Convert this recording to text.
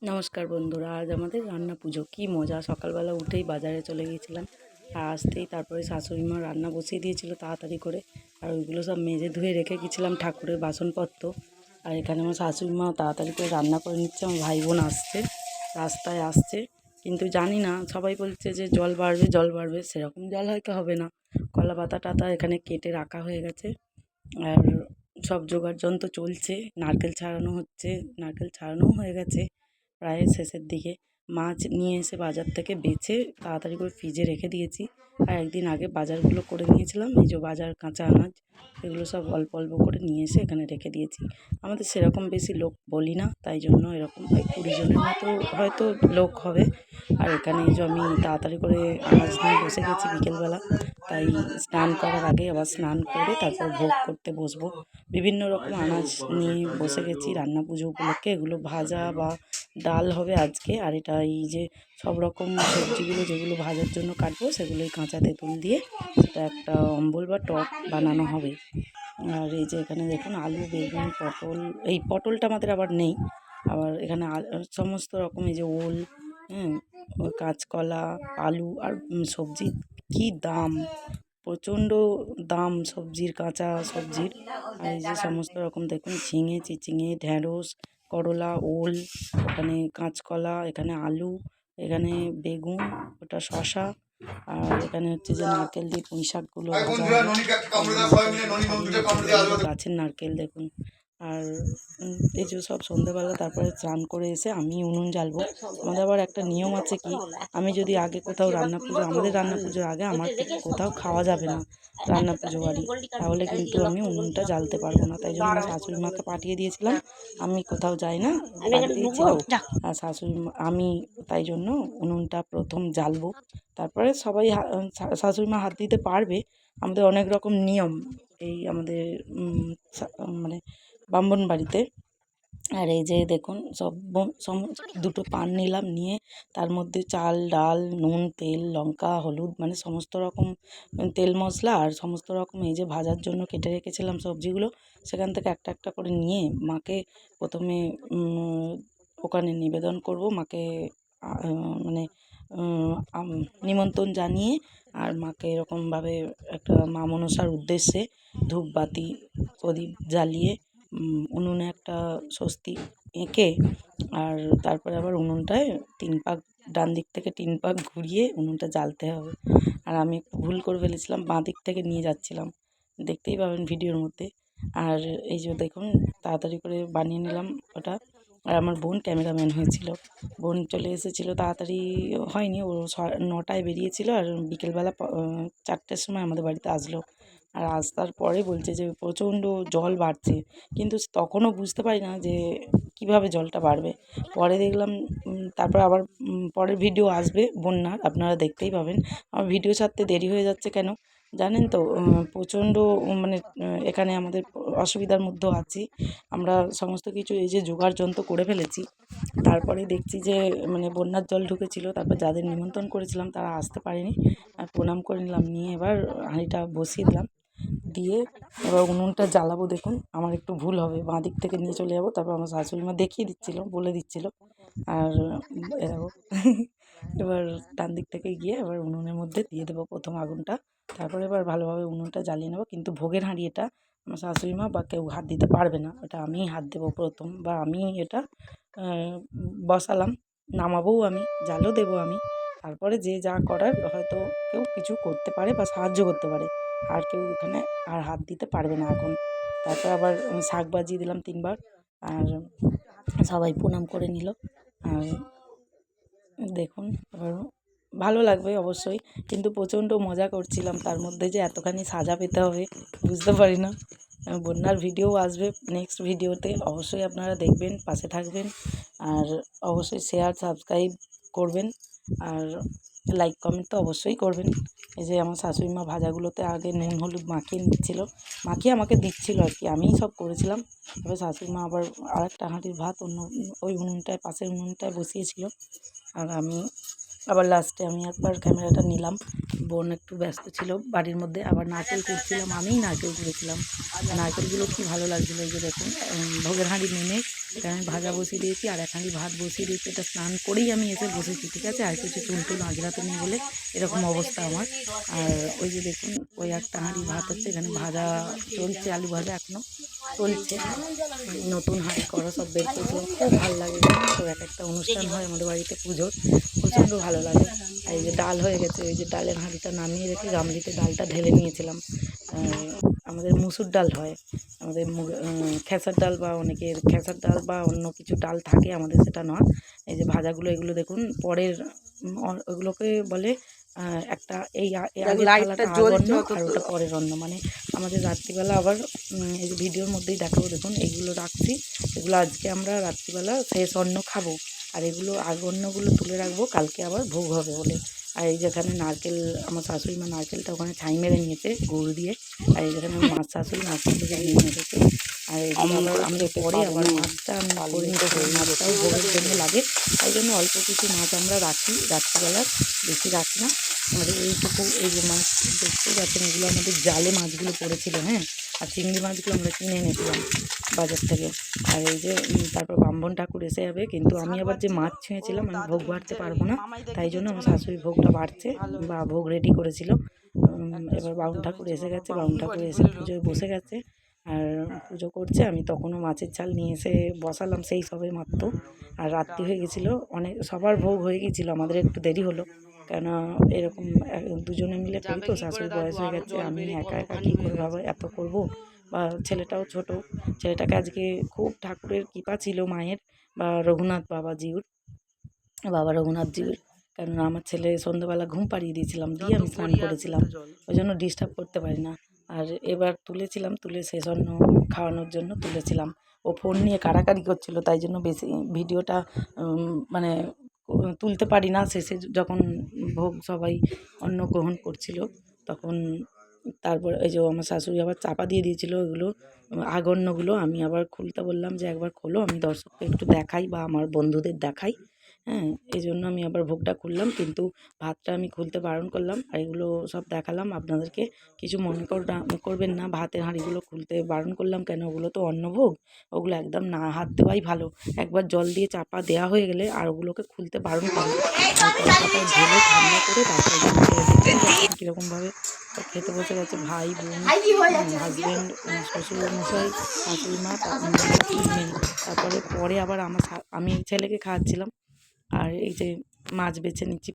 নমস্কার বন্ধুরা, আজ আমাদের রান্না পুজো। কি মজা! সকালবেলা উঠেই বাজারে চলে গিয়েছিলাম, আর আসতেই তারপরে শাশুড়ি মা রান্না বসিয়ে দিয়েছিল তাড়াতাড়ি করে। আর ওইগুলো সব মেজে ধুয়ে রেখে গেছিলাম, ঠাকুরের বাসনপত্র। আর এখানে আমার শাশুড়ি মা তাড়াতাড়ি করে রান্না করে নিচ্ছে। আমার ভাই বোন আসছে, রাস্তায় আসছে, কিন্তু জানি না, সবাই বলছে যে জল বাড়বে জল বাড়বে, সেরকম জল হয়তো হবে না। কলা পাতা টাতা এখানে কেটে রাখা হয়ে গেছে, আর সব জোগাড় যন্ত্র চলছে। নারকেল ছাড়ানো হচ্ছে, নারকেল ছাড়ানোও হয়ে গেছে প্রায় শেষের দিকে। মাছ নিয়ে এসে বাজার থেকে বেছে তাড়াতাড়ি করে ফ্রিজে রেখে দিয়েছি। আর একদিন আগে বাজারগুলো করে নিয়েছিলাম, এই যে বাজার কাঁচা আনাজ, এগুলো সব অল্প অল্প করে নিয়ে এসে এখানে রেখে দিয়েছি। আমাদের সেরকম বেশি লোক বলি না, তাই জন্য এরকম 20 জনের মতো হয়তো লোক হবে। আর এখানে এই যে আমি তাড়াতাড়ি করে আনাজ নিয়ে বসে গেছি বিকেলবেলা, তাই স্নান করার আগে আবার স্নান করে তারপর ভোগ করতে বসবো। বিভিন্ন রকম আনাজ নিয়ে বসে গেছি রান্না পুজো উপলক্ষে। এগুলো ভাজা বা ডাল হবে আজকে। আর এটা এই যে সব রকম সবজিগুলো যেগুলো ভাজার জন্য কাটবো, সেগুলোই কাঁচা তেঁতুল দিয়ে সেটা একটা অম্বল বা টক বানানো হবে। আর এই যে এখানে দেখুন আলু, বেগুন, পটল। এই পটলটা আমাদের আবার নেই। আবার এখানে সমস্ত রকম, এই যে ওল, কাঁচকলা, আলু আর সবজির কী দাম! প্রচণ্ড দাম সবজির, কাঁচা সবজির। আর এই যে সমস্ত রকম দেখুন ঝিঙে, চিচিঙে, ঢ্যাঁড়স, করলা, ওল, এখানে কাঁচকলা, এখানে আলু, এখানে বেগুন, ওটা শশা। আর এখানে হচ্ছে যে নারকেল দিয়ে পুঁই শাকগুলো ভাজা হবে, গাছের নারকেল দেখুন। আর এই যে সব সন্ধ্যেবেলা তারপরে স্নান করে এসে আমি উনুন জ্বালবো। আমাদের আবার একটা নিয়ম আছে কি, আমি যদি আগে কোথাও আমাদের রান্না পুজোর আগে আমার থেকে কোথাও খাওয়া যাবে না রান্না পুজো বাড়ি, তাহলে কিন্তু আমি উনুনটা জ্বালতে পারবো না। তাই জন্য আমার শাশুড়ি মাকে পাঠিয়ে দিয়েছিলাম, আমি কোথাও যাই না, বাড়িতেই ছিলাম। আর আমি তাই জন্য উনুনটা প্রথম জ্বালবো, তারপরে সবাই শাশুড়ি মা হাত দিতে পারবে। আমাদের অনেক রকম নিয়ম এই আমাদের মানে ব্রাহ্মণ বাড়িতে। আর এই যে দেখুন দুটো পান নিলাম, নিয়ে তার মধ্যে চাল, ডাল, নুন, তেল, লঙ্কা, হলুদ, মানে সমস্ত রকম তেল মশলা, আর সমস্ত রকম এই যে ভাজার জন্য কেটে রেখেছিলাম সবজিগুলো, সেখান থেকে একটা একটা করে নিয়ে মাকে প্রথমে ওখানে নিবেদন করব। মাকে মানে নিমন্ত্রণ জানিয়ে, আর মাকে এরকমভাবে একটা মা মনসার উদ্দেশ্যে ধূপবাতি প্রদীপ জ্বালিয়ে উনুনে একটা স্বস্তি এঁকে, আর তারপরে আবার উনুনটায় 3 পাক, ডান দিক থেকে 3 পাক ঘুরিয়ে উনুনটা জ্বালতে হবে। আর আমি একটু ভুল করে ফেলেছিলাম, বাঁ দিক থেকে নিয়ে যাচ্ছিলাম, দেখতেই পাবেন ভিডিওর মধ্যে। আর এই যে দেখুন তাড়াতাড়ি করে বানিয়ে নিলাম ওটা। আর আমার বোন ক্যামেরাম্যান হয়েছিল, বোন চলে এসেছিলো, তাড়াতাড়ি হয়নি, ও 9টায় বেরিয়েছিল, আর বিকেলবেলা 4টের সময় আমাদের বাড়িতে আসলো। আর আসার পরে বলছে যে প্রচণ্ড জল বাড়ছে, কিন্তু তখনও বুঝতে পারি না যে কিভাবে জলটা বাড়বে। পরে দেখলাম, তারপর আবার পরের ভিডিও আসবে বন্যার, আপনারা দেখতেই পাবেন। আমার ভিডিও ছাড়তে দেরি হয়ে যাচ্ছে কেন জানেন তো? প্রচণ্ড মানে এখানে আমাদের অসুবিধার মধ্যেও আছি আমরা। সমস্ত কিছু এই যে জোগাড় যন্ত্র করে ফেলেছি, তারপরে দেখছি যে মানে বন্যার জল ঢুকেছিল। তারপর যাদের নিমন্ত্রণ করেছিলাম তারা আসতে পারেনি। আর প্রণাম করে নিলাম, নিয়ে এবার হাঁড়িটা বসিয়ে দিলাম, দিয়ে এবার উনুনটা জ্বালাবো। দেখুন আমার একটু ভুল হবে, বাঁ দিক থেকে নিয়ে চলে যাবো, তারপর আমার শাশুড়ি মা দেখিয়ে দিচ্ছিল, বলে দিচ্ছিল। আর এরকম এবার ডান দিক থেকে গিয়ে এবার উনুনের মধ্যে দিয়ে দেবো প্রথম আগুনটা, তারপরে এবার ভালোভাবে উনুনটা জ্বালিয়ে নেবো। কিন্তু ভোগের হাঁড়ি এটা আমার শাশুড়ি মা বা কেউ হাত দিতে পারবে না, এটা আমিই হাত দেবো প্রথম, বা আমি এটা বসালাম, নামাবোও আমি, জালও দেবো আমি। তারপরে যে যা করার, হয়তো কেউ কিছু করতে পারে বা সাহায্য করতে পারে, আর কেউ এখানে আর হাত দিতে পারবে না এখন। তারপর আবার শাঁখ বাজিয়ে দিলাম 3বার, আর সবাই প্রণাম করে নিল। আর দেখুন এবার ভালো লাগবে অবশ্যই, কিন্তু প্রচণ্ড মজা করছিলাম, তার মধ্যে যে এতখানি সাজা পেতে হবে বুঝতে পারি না। বন্যার ভিডিও আসবে নেক্সট ভিডিওতে, অবশ্যই আপনারা দেখবেন, পাশে থাকবেন, আর অবশ্যই শেয়ার সাবস্ক্রাইব করবেন, আর লাইক কমেন্ট তো অবশ্যই করবেন। এই যে আমার শাশুড়ি মা ভাজাগুলোতে আগে নুন হলুদ মাখিয়ে নিচ্ছিলো, মাখিয়ে আমাকে দিচ্ছিলো আর কি, আমিই সব করেছিলাম। তবে শাশুড়ি মা আবার আরেকটা হাঁড়ির ভাত অন্য ওই উনুনটায়, পাশের উনুনটায় বসিয়েছিল। আর আমি আবার লাস্টে আমি একবার ক্যামেরাটা নিলাম, বোন একটু ব্যস্ত ছিল বাড়ির মধ্যে। আবার নারকেল কুড়ছিলাম, আমিই নারকেল কুড়েছিলাম, নারকেলগুলো কী ভালো লাগছিলো। এই যে দেখুন ভোগের হাঁড়ি নেমে এখানে আমি ভাজা বসিয়ে দিয়েছি আর এক হাঁড়ি ভাত বসিয়ে দিয়েছি। এটা স্নান করেই আমি এসে বসেছি, ঠিক আছে। আর কিছু চুল টুল আঁচড়াতে নেই বলে এরকম অবস্থা আমার। আর ওই যে দেখুন ওই একটা হাঁড়ি ভাত হচ্ছে, এখানে ভাজা চলছে, আলু ভাজা এখনও চলছে। নতুন হাঁড়ি করা সব বের করেছিলাম, খুব ভালো লাগে জানেন তো। এক একটা অনুষ্ঠান হয় আমাদের বাড়িতে পুজোর, প্রচণ্ড ভালো লাগে। আর এই যে ডাল হয়ে গেছে, এই যে ডালের হাঁড়িটা নামিয়ে রেখে গামলিতে ডালটা ঢেলে নিয়েছিলাম। আমাদের মুসুর ডাল হয়, আমাদের খেসার ডাল বা অনেকের খেসার ডাল বা অন্য কিছু ডাল থাকে, আমাদের সেটা নয়। এই যে ভাজাগুলো এগুলো দেখুন পরের ওগুলোকে বলে একটা এই আগের থালাটা আগন্ন আর ওটা পরের অন্ন, মানে আমাদের রাত্রিবেলা আবার এই যে ভিডিওর মধ্যেই দেখাবো দেখুন এইগুলো রাখছি, এগুলো আজকে আমরা রাত্রিবেলা শেষ অন্ন খাবো। আর এগুলো আগন্নগুলো তুলে রাখবো কালকে আবার ভোগ হবে বলে। আর এই যেখানে নারকেল, আমার শাশুড়ি মা নারকেলটা ওখানে ছাই মেরে নিয়েছে গুড় দিয়ে। আর এই যেখানে মাছ শাশুড়ি মাছটা থেকে নিয়ে এসেছে। আর এগুলো আবার আমি পরে আবার মাছটা আমি করে নিতে, মাছটাও ভোগের জন্য লাগে, তাই জন্য অল্প কিছু মাছ আমরা রাখি রাত্রিবেলা, বেশি রাখি না। আমাদের এইটুকু এই যে মাছ দেখতেই পাচ্ছেন, এগুলো আমাদের জালে মাছগুলো পড়েছিল, হ্যাঁ। আর চিংড়ি মাছগুলো আমরা কিনে এনেছিলাম বাজার থেকে। আর এই যে তারপর ব্রাহ্মণ ঠাকুর এসে যাবে, কিন্তু আমি আবার যে মাছ ছুঁয়েছিলাম আমি ভোগ বাড়তে পারবো না, তাই জন্য আমার শাশুড়ি ভোগটা বাড়ছে বা ভোগ রেডি করেছিল। এবার বামুন ঠাকুর এসে গেছে, বামুন ঠাকুর এসে পুজোয় বসে গেছে আর পুজো করছে। আমি তখনও মাছের ঝাল নিয়ে এসে বসালাম সেই সবে মাত্র। আর রাত্রি হয়ে গেছিলো, অনেক সবার ভোগ হয়ে গিয়েছিলো, আমাদের একটু দেরি হলো, কেন এরকম দুজনে মিলে করি তো, শাশুড়ির বয়স হয়ে গেছে, আমি একা একা কী করে ভাবে এত করব। বা ছেলেটাও ছোট, ছেলেটাকে আজকে খুব ঠাকুরের কৃপা ছিল মায়ের বা রঘুনাথ বাবা রঘুনাথজির, কেননা আমার ছেলে সন্ধ্যেবেলা ঘুম পাড়িয়ে দিয়েছিলাম, দিয়ে আমি স্নান করেছিলাম, ওই জন্য ডিস্টার্ব করতে পারি না। আর এবার তুলেছিলাম, তুলে শেষ অন্ন খাওয়ানোর জন্য তুলেছিলাম। ও ফোন নিয়ে কাড়াকাড়ি করছিল, তাই জন্য বেশি ভিডিওটা মানে তুলতে পারি না। শেষে যখন ভোগ সবাই অন্ন গ্রহণ করছিল তখন, তারপর এই যে আমার শাশুড়ি আবার চাপা দিয়ে দিয়েছিল ওগুলো আগন্নগুলো, আমি আবার খুলতে বললাম যে একবার খোলো, আমি দর্শককে একটু দেখাই বা আমার বন্ধুদের দেখাই, হ্যাঁ। এই জন্য আমি আবার ভোগটা খুললাম, কিন্তু ভাতটা আমি খুলতে বারণ করলাম। আর এগুলো সব দেখালাম আপনাদেরকে, কিছু মনে করবেন না। ভাতের হাঁড়িগুলো খুলতে বারণ করলাম কেন, ওগুলো তো অন্নভোগ, ওগুলো একদম না হাত দেওয়াই ভালো। একবার জল দিয়ে চাপা দেওয়া হয়ে গেলে আর ওগুলোকে খুলতে বারণ করে, ঢেলে ঠান্ডা করে তারপরে কীরকমভাবে খেতে বসে গেছে ভাই বোন, হাজব্যান্ড, শ্বশুরমশাই, শাশুড়ি মা, মেয়ে। তারপরে আবার আমি ছেলেকে খাওয়াচ্ছিলাম। আর এই যে মাছ বেছে নিচ্ছি